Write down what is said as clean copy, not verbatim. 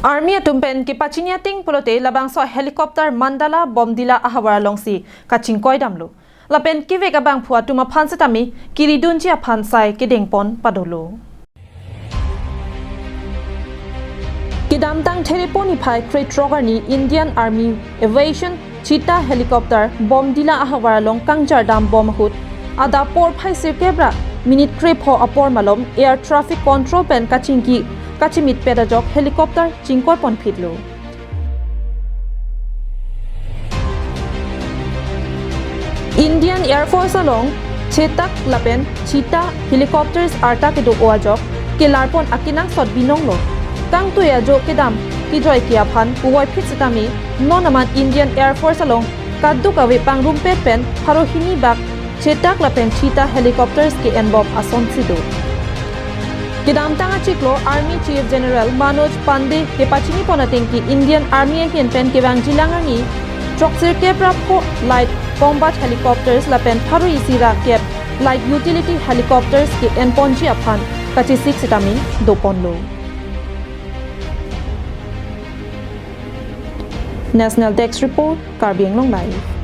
Army atumpen ki pachiniating polote labang so helicopter Mandala Bomdila ahavar longsi kachingkoi damlu. Lapen ki vega bang phua tuma phansatami kiridunji aphansai ki dengpon padolo. Kidam tang teleponi phai crate roger ni Indian Army Aviation Cheetah Helicopter Bomdila ahavar long kangjar dam bom hut ada por phai sirkebra minute crep ho apor malom air traffic control pen kachimit pedajok helicopter chingkoi pon phitlo. Indian Air Force along chetak lapen cheetah helicopters arta ke do oajok ke larpon akinang sot binonglo kang tuya jo kedam ki joy kia phan puwai phit sitami nonaman Indian Air Force along kaddu kawe pangrum pet pen harohini bak chetak lapen cheetah helicopters ke enbob ason sido. Kidam tanga chiklo Army Chief General Manoj Pandey ke pachini ponating ki Indian Army hian pen ke wang jilangarni troksir ke prapo light combat helicopters lapen pharu isira ke light utility helicopters ke enponji aphan kachi 6 sitami doponlo. National Desk Report, Karbiang Long Live.